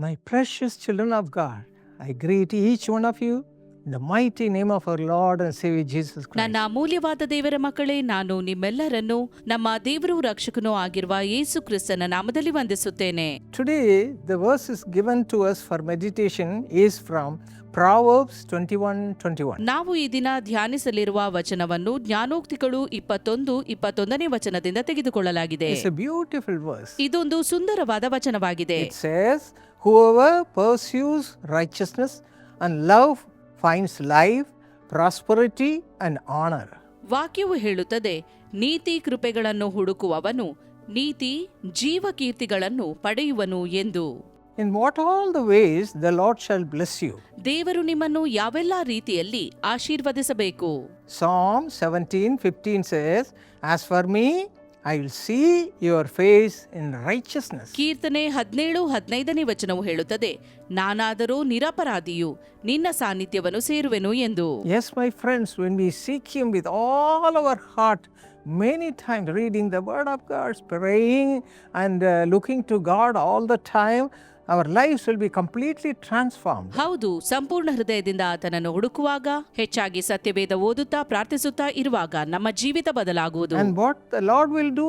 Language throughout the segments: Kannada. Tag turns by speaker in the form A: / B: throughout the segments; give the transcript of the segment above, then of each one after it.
A: My precious children of God, I greet each one of you in the mighty name of our Lord and Savior Jesus Christ.
B: ನನ್ನ ಅಮೂಲ್ಯವಾದ ದೇವರ ಮಕ್ಕಳೇ, ನಾನು ನಿಮ್ಮೆಲ್ಲರನ್ನು ನಮ್ಮ ದೇವರು ರಕ್ಷಕನೂ ಆಗಿರುವ ಯೇಸು ಕ್ರಿಸ್ತನ ನಾಮದಲ್ಲಿ ವಂದಿಸುತ್ತೇನೆ.
A: Today, the verse is given to us for meditation is from Proverbs 21:21.
B: ನಾವು ಈ ದಿನ ಧ್ಯಾನಿಸಲಿರುವ ವಚನವನ್ನು ಜ್ಞಾನೋಕ್ತಿಗಳು 21:21ನೇ ವಚನದಿಂದ ತೆಗೆದುಕೊಳ್ಳಲಾಗಿದೆ.
A: It's a beautiful verse.
B: ಇದೊಂದು ಸುಂದರವಾದ ವಚನವಾಗಿದೆ.
A: It says, whoever pursues righteousness and love finds life, prosperity and honor.
B: ವಾಕ್ಯವು ಹೇಳುತ್ತದೆ, ನೀತಿ ಕೃಪೆಗಳನ್ನು ಹುಡುಕುವವನು ನೀತಿ ಜೀವಕೀರ್ತಿಗಳನ್ನು ಪಡೆಯುವನು ಎಂದು.
A: In what all the ways the Lord shall bless you.
B: ದೇವರು ನಿಮ್ಮನ್ನು ಯಾವೆಲ್ಲ ರೀತಿಯಲ್ಲಿ ಆಶೀರ್ವದಿಸಬೇಕು.
A: Psalm 17:15 says, as for me, I will see your face in righteousness.
B: ಕೀರ್ತನೆ 17:15ನೇ ವಚನವು ಹೇಳುತ್ತದೆ, ನಾನಾದರೂ ನಿರಪರಾಧಿಯು ನಿನ್ನ ಸಾನ್ನಿಧ್ಯವನ್ನು ಸೇರುವೆನು ಎಂದು.
A: Yes, my friends, when we seek Him with all our heart, many times reading the Word of God, praying and looking to God all the time, our lives will be completely transformed.
B: ಹೌದು, ಸಂಪೂರ್ಣ ಹೃದಯದಿಂದ ಆತನನ್ನು ಹುಡುಕುವಾಗ, ಹೆಚ್ಚಾಗಿ ಸತ್ಯವೇದ ಓದುತ್ತಾ ಪ್ರಾರ್ಥಿಸುತ್ತಾ ಇರುವಾಗ ನಮ್ಮ ಜೀವಿತ ಬದಲಾಗುವುದು.
A: And what the Lord will do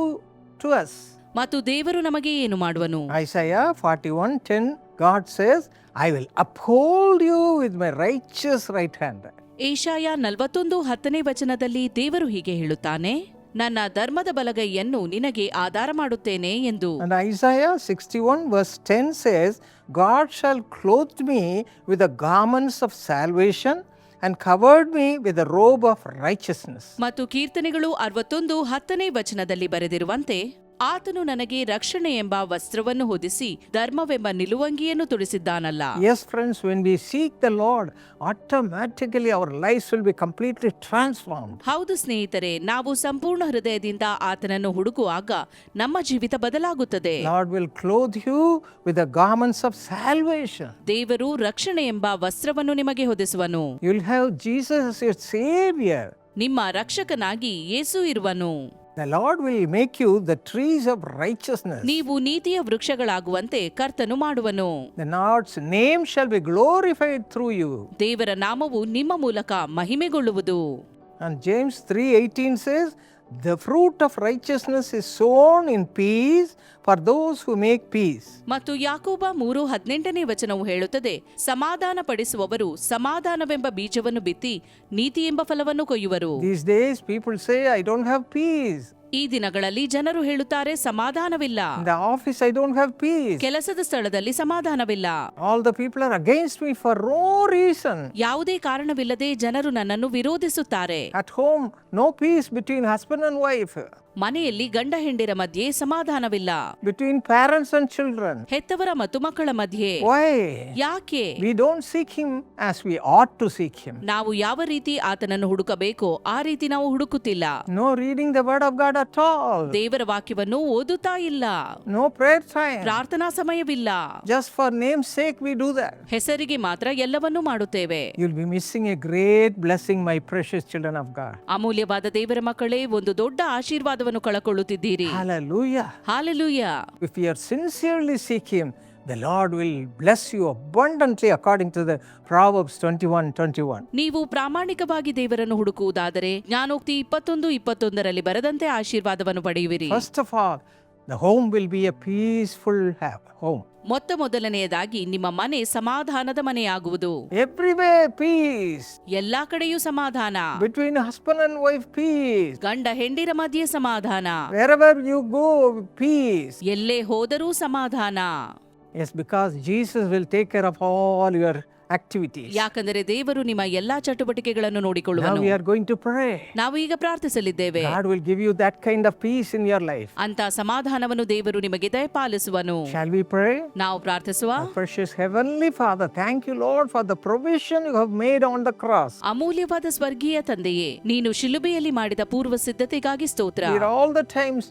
A: to us.
B: ಮತ್ತು ದೇವರು ನಮಗೆ ಏನು ಮಾಡುವನು?
A: Isaiah 41:10, God says, I will uphold you with my righteous right hand.
B: Yeshaya 41:10ನೇ ವಚನದಲ್ಲಿ ದೇವರು ಹೀಗೆ ಹೇಳುತ್ತಾನೆ, ನನ್ನ ಧರ್ಮದ ಬಲಗೈಯನ್ನು ನಿನಗೆ ಆಧಾರ ಮಾಡುತ್ತೇನೆ ಎಂದು.
A: And Isaiah 61:10 says, God shall clothe me with the garments of salvation and covered me with the robe of righteousness.
B: ಮತ್ತು ಕೀರ್ತನೆಗಳು 61:10ನೇ ವಚನದಲ್ಲಿ ಬರೆದಿರುವಂತೆ, ಆತನು ನನಗೆ ರಕ್ಷಣೆ ಎಂಬ ವಸ್ತ್ರವನ್ನು ಹೊದಿಸಿ ಧರ್ಮವೆಂಬ ನಿಲುವಂಗಿಯನ್ನು ತೊಡಿಸಿದ್ದಾನಲ್ಲ.
A: Yes, friends, when we seek the Lord, automatically our lives will be completely transformed.
B: ಹೌದು ಸ್ನೇಹಿತರೆ, ನಾವು ಸಂಪೂರ್ಣ ಹೃದಯದಿಂದ ಆತನನ್ನು ಹುಡುಕುವಾಗ ನಮ್ಮ ಜೀವಿತ ಬದಲಾಗುತ್ತದೆ.
A: Lord will clothe you with the garments of salvation.
B: ದೇವರು ರಕ್ಷಣೆ ಎಂಬ ವಸ್ತ್ರವನ್ನು ನಿಮಗೆ ಹೊದಿಸುವನು.
A: You'll have Jesus as your Savior.
B: ನಿಮ್ಮ ರಕ್ಷಕನಾಗಿ ಯೇಸು ಇರುವನು.
A: The Lord will make you the trees of righteousness.
B: ನೀವು ನೀತಿಯ ವೃಕ್ಷಗಳಾಗುವಂತೆ ಕರ್ತನು ಮಾಡುವನು.
A: The Lord's name shall be glorified through you.
B: ದೇವರ ನಾಮವು ನಿಮ್ಮ ಮೂಲಕ ಮಹಿಮೆಗೊಳ್ಳುವುದು.
A: And James 3:18 says, the fruit of righteousness is sown in peace for those who make peace.
B: ಮತ್ತು ಯಾಕೋಬ 3:18ನೇ ವಚನವು ಹೇಳುತ್ತದೆ, ಸಮಾಧಾನ ಪಡಿಸುವವರು ಸಮಾಧಾನವೆಂಬ ಬೀಜವನ್ನು ಬಿತ್ತಿ ನೀತಿ ಎಂಬ ಫಲವನ್ನು ಕೊಯ್ಯುವರು.
A: These days people say, I don't have peace.
B: ಈ ದಿನಗಳಲ್ಲಿ ಜನರು ಹೇಳುತ್ತಾರೆ, ಸಮಾಧಾನವಿಲ್ಲ.
A: In the office I don't have peace.
B: ಕೆಲಸದ ಸ್ಥಳದಲ್ಲಿ ಸಮಾಧಾನವಿಲ್ಲ.
A: All the people are against me for no reason.
B: ಯಾವುದೇ ಕಾರಣವಿಲ್ಲದೆ ಜನರು ನನ್ನನ್ನು ವಿರೋಧಿಸುತ್ತಾರೆ.
A: At home no peace between husband and wife.
B: ಮನೆಯಲ್ಲಿ ಗಂಡ ಹೆಂಡಿರ ಮಧ್ಯೆ ಸಮಾಧಾನವಿಲ್ಲ.
A: Between parents and children.
B: ಹೆತ್ತವರ ಮತ್ತು ಮಕ್ಕಳ ಮಧ್ಯೆ.
A: Why?
B: ಯಾಕೆ?
A: We don't seek Him as we ought to seek Him.
B: ನಾವು ಯಾವ ರೀತಿ ಆತನನ್ನು ಹುಡುಕಬೇಕೋ ಆ ರೀತಿ ನಾವು ಹುಡುಕುತ್ತಿಲ್ಲ.
A: No reading the Word of God at all.
B: ದೇವರ ವಾಕ್ಯವನ್ನು ಓದುತ್ತಾ ಇಲ್ಲ.
A: No prayer time.
B: ಪ್ರಾರ್ಥನಾ ಸಮಯವಿಲ್ಲ.
A: Just for name's sake we do that.
B: ಹೆಸರಿಗೆ ಮಾತ್ರ ಎಲ್ಲವನ್ನೂ ಮಾಡುತ್ತೇವೆ.
A: You'll be missing a great blessing, my precious children of God.
B: ಅಮೂಲ್ಯವಾದ ದೇವರ ಮಕ್ಕಳೇ, ಒಂದು ದೊಡ್ಡ ಆಶೀರ್ವಾದವನ್ನು ಕಳಕೊಳ್ಳುತ್ತಿದ್ದೀರಿ.
A: Hallelujah.
B: Hallelujah.
A: If you are sincerely seek Him, the Lord will bless you abundantly according to the Proverbs 21:21.
B: ನೀವು ಪ್ರಾಮಾಣಿಕವಾಗಿ ದೇವರನ್ನು ಹುಡುಕುವುದಾದರೆ ಜ್ಞಾನೋಕ್ತಿ 21:21ರಲ್ಲಿ ಬರೆದಂತೆ ಆಶೀರ್ವಾದವನ್ನು ಪಡೆಯುವಿರಿ.
A: First of all, the home will be a peaceful home.
B: ಮೊದಲನೆಯದಾಗಿ ನಿಮ್ಮ ಮನೆ ಸಮಾಧಾನದ ಮನೆಯಾಗುವುದು.
A: Everywhere peace.
B: ಎಲ್ಲಾ ಕಡೆಯೂ ಸಮಾಧಾನ.
A: Between husband and wife peace.
B: ಗಂಡ ಹೆಂಡಿರ ಮಧ್ಯೆ ಸಮಾಧಾನ.
A: Wherever you go peace.
B: ಎಲ್ಲೇ ಹೋದರೂ ಸಮಾಧಾನ.
A: Yes, because Jesus will take care of all your activities.
B: ಯಾಕಂದರೆ ದೇವರು ನಿಮ್ಮ ಎಲ್ಲಾ ಚಟುವಟಿಕೆಗಳನ್ನು
A: Now
B: ನೋಡಿಕೊಳ್ಳುವನು.
A: we are going to pray.
B: ನಾವು ಈಗ ಪ್ರಾರ್ಥಿಸಲಿದ್ದೇವೆ.
A: God will give you that kind of peace in your life.
B: ಅಂತ ಸಮಾಧಾನವನ್ನು ದೇವರು ನಿಮಗೆ ದಯಪಾಲಿಸುವನು.
A: Shall we pray?
B: ನಾವು ಪ್ರಾರ್ಥಿಸುವ.
A: Our precious Heavenly Father, thank you, Lord, for the provision you have made on the cross.
B: ಅಮೂಲ್ಯವಾದ ಸ್ವರ್ಗೀಯ ತಂದೆಯೇ, ನೀನು ಶಿಲುಬೆಯಲ್ಲಿ ಮಾಡಿದ ಪೂರ್ವ ಸಿದ್ಧತೆಗಾಗಿ ಸ್ತೋತ್ರ.
A: We are all the times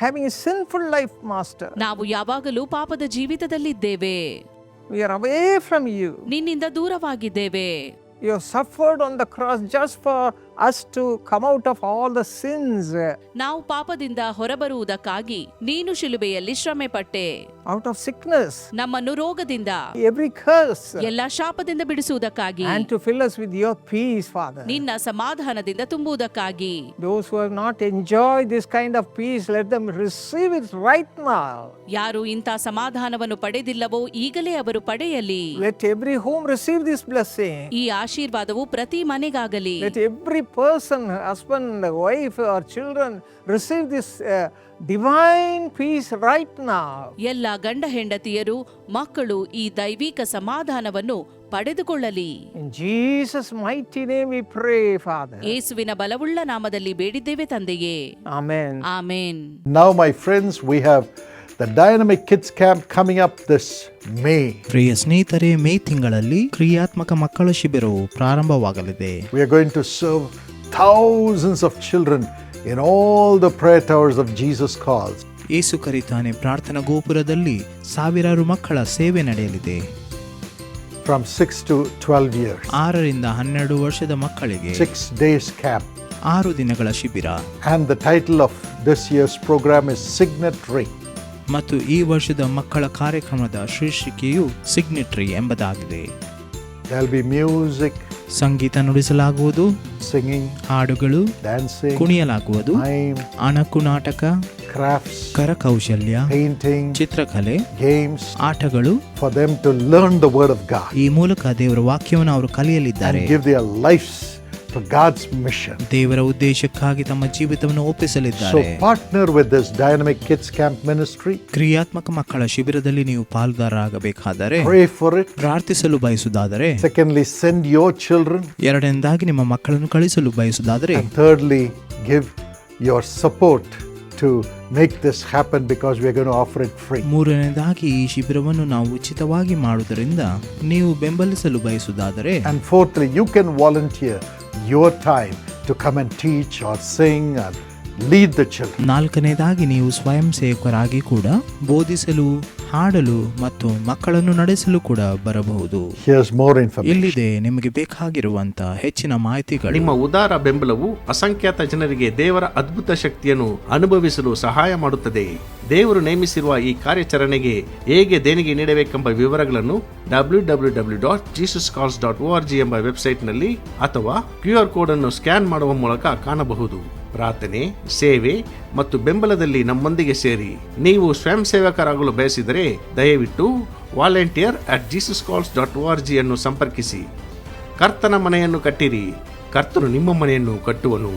A: having a sinful life, Master.
B: ನಾವು ಯಾವಾಗಲೂ ಪಾಪದ ಜೀವಿತದಲ್ಲಿದ್ದೇವೆ.
A: We are away from you.
B: ನಿನ್ನಿಂದ ದೂರವಾಗಿದ್ದೇವೆ.
A: You have suffered on the cross just for us to come out of all the sins,
B: ನಾವು ಪಾಪದಿಂದ ಹೊರಬರುವುದಕ್ಕಾಗಿ ನೀನು ಶಿಲುಬೆಯಲ್ಲಿ ಶ್ರಮೆ ಪಟ್ಟೆ.
A: out of sickness,
B: ನಮ್ಮನ್ನು ರೋಗದಿಂದ,
A: every curse,
B: ಎಲ್ಲಾ ಶಾಪದಿಂದ ಬಿಡಿಸುವುದಕ್ಕಾಗಿ,
A: and to fill us with your peace, Father.
B: ನಿನ್ನ ಸಮಾಧಾನದಿಂದ ತುಂಬುವುದಕ್ಕಾಗಿ.
A: Those who have not enjoyed this kind of peace, let them receive it right now.
B: ಯಾರು ಇಂಥ ಸಮಾಧಾನವನ್ನು ಪಡೆದಿಲ್ಲವೋ ಈಗಲೇ ಅವರು ಪಡೆಯಲಿ.
A: Let every home receive this blessing.
B: ಈ ಆಶೀರ್ವಾದವು ಪ್ರತಿ ಮನೆಗಾಗಲಿ.
A: Let every person, husband, wife, or children receive this divine peace right now.
B: ಎಲ್ಲ ಗಂಡ ಹೆಂಡತಿಯರು, ಮಕ್ಕಳು ಈ ದೈವಿಕ ಸಮಾಧಾನವನ್ನು ಪಡೆದುಕೊಳ್ಳಲಿ.
A: In Jesus' mighty name we pray, Father.
B: ಯೇಸುವಿನ ಬಲವುಳ್ಳ ನಾಮದಲ್ಲಿ ಬೇಡಿದ್ದೇವೆ ತಂದೆಯೇ.
A: Amen.
B: Amen.
C: Now, my friends, we have the Dynamic Kids Camp coming up this May.
D: ಪ್ರಿಯ ಸ್ನೇಹಿತರೆ, ಮೇ ತಿಂಗಳಲ್ಲಿ ಕ್ರಿಯಾತ್ಮಕ ಮಕ್ಕಳ ಶಿಬಿರವು ಪ್ರಾರಂಭವಾಗಲಿದೆ.
C: We are going to serve thousands of children in all the prayer towers of Jesus Calls.
D: ಯೇಸು ಕರಿತಾನೆ ಪ್ರಾರ್ಥನಾ ಗೋಪುರದಲ್ಲಿ ಸಾವಿರಾರು ಮಕ್ಕಳ ಸೇವೆ ನಡೆಯಲಿದೆ.
C: From 6 to 12 years.
D: 6 ರಿಂದ 12 ವರ್ಷದ ಮಕ್ಕಳಿಗೆ
C: 6 days camp.
D: 6 ದಿನಗಳ ಶಿಬಿರ.
C: And the title of this year's program is Signatory.
D: ಮತ್ತು ಈ ವರ್ಷದ ಮಕ್ಕಳ ಕಾರ್ಯಕ್ರಮದ ಶೀರ್ಷಿಕೆಯು ಸಿಗ್ನೆಟರಿ ಎಂಬುದಾಗಿದೆ.
C: There'll be music,
D: Sangeetha ನುಡಿಸಲಾಗುವುದು,
C: singing,
D: ಹಾಡುಗಳು,
C: dancing,
D: ಕುಣಿಯಲಾಗುವುದು,
C: mime,
D: ಅಣಕು ನಾಟಕ,
C: crafts,
D: ಕರಕೌಶಲ್ಯ,
C: painting,
D: ಚಿತ್ರಕಲೆ,
C: games,
D: ಆಟಗಳು,
C: for them to learn the word of God
D: ಈ ಮೂಲಕ ದೇವರ ವಾಕ್ಯವನ್ನು ಅವರು ಕಲಿಯಲಿದ್ದಾರೆ.
C: and give their lives to God's mission.
D: ದೇವರ ಉದ್ದೇಶಕ್ಕಾಗಿ ತಮ್ಮ ಜೀವಿತವನ್ನು
C: So
D: ಒಪ್ಪಿಸಲಿದ್ದಾರೆ.
C: partner with this Dynamic Kids Camp ministry.
D: ಕ್ರಿಯಾತ್ಮಕ ಮಕ್ಕಳ ಶಿಬಿರದಲ್ಲಿ ನೀವು ಪಾಲ್ಗಾರರಾಗಬೇಕಾದರೆ,
C: Pray for it.
D: ಪ್ರಾರ್ಥಿಸಲು ಬಯಸುವುದಾದರೆ,
C: Secondly, send your children.
D: ಎರಡನೇದಾಗಿ ನಿಮ್ಮ ಮಕ್ಕಳನ್ನು ಕಳಿಸಲು ಬಯಸುವುದಾದರೆ,
C: And thirdly, give your support to make this happen because we are going to offer it free.
D: ಮೂರನೇದಾಗಿ ಈ ಶಿಬಿರವನ್ನು ನಾವು ಉಚಿತವಾಗಿ ಮಾಡುವುದರಿಂದ ನೀವು ಬೆಂಬಲಿಸಲು ಬಯಸುವುದಾದರೆ,
C: And fourthly, you can volunteer your time to come and teach or sing and lead the children.
D: ನಾಲ್ಕನೇದಾಗಿ ನೀವು ಸ್ವಯಂ ಸೇವಕರಾಗಿ ಕೂಡ ಬೋಧಿಸಲು, ಹಾಡಲು ಮತ್ತು ಮಕ್ಕಳನ್ನು ನಡೆಸಲು ಕೂಡ ಬರಬಹುದು.
C: Here's more information.
D: ಇಲ್ಲಿದೆ ನಿಮಗೆ ಬೇಕಾಗಿರುವಂತ ಹೆಚ್ಚಿನ ಮಾಹಿತಿಗಳು.
E: ನಿಮ್ಮ ಉದಾರ ಬೆಂಬಲವು ಅಸಂಖ್ಯಾತ ಜನರಿಗೆ ದೇವರ ಅದ್ಭುತ ಶಕ್ತಿಯನ್ನು ಅನುಭವಿಸಲು ಸಹಾಯ ಮಾಡುತ್ತದೆ. ದೇವರು ನೇಮಿಸಿರುವ ಈ ಕಾರ್ಯಾಚರಣೆಗೆ ಹೇಗೆ ದೇಣಿಗೆ ನೀಡಬೇಕೆಂಬ ವಿವರಗಳನ್ನು www.jesuscalls.org ಎಂಬ ವೆಬ್ಸೈಟ್ನಲ್ಲಿ ಅಥವಾ QR ಕೋಡ್ ಅನ್ನು ಸ್ಕ್ಯಾನ್ ಮಾಡುವ ಮೂಲಕ ಕಾಣಬಹುದು. ಪ್ರಾರ್ಥನೆ, ಸೇವೆ ಮತ್ತು ಬೆಂಬಲದಲ್ಲಿ ನಮ್ಮೊಂದಿಗೆ ಸೇರಿ. ನೀವು ಸ್ವಯಂ ಸೇವಕರಾಗಲು ಬಯಸಿದರೆ ದಯವಿಟ್ಟು volunteer@jesuscalls.org ಅನ್ನು ಸಂಪರ್ಕಿಸಿ. ಕರ್ತನ ಮನೆಯನ್ನು ಕಟ್ಟಿರಿ, ಕರ್ತನು ನಿಮ್ಮ ಮನೆಯನ್ನು ಕಟ್ಟುವನು.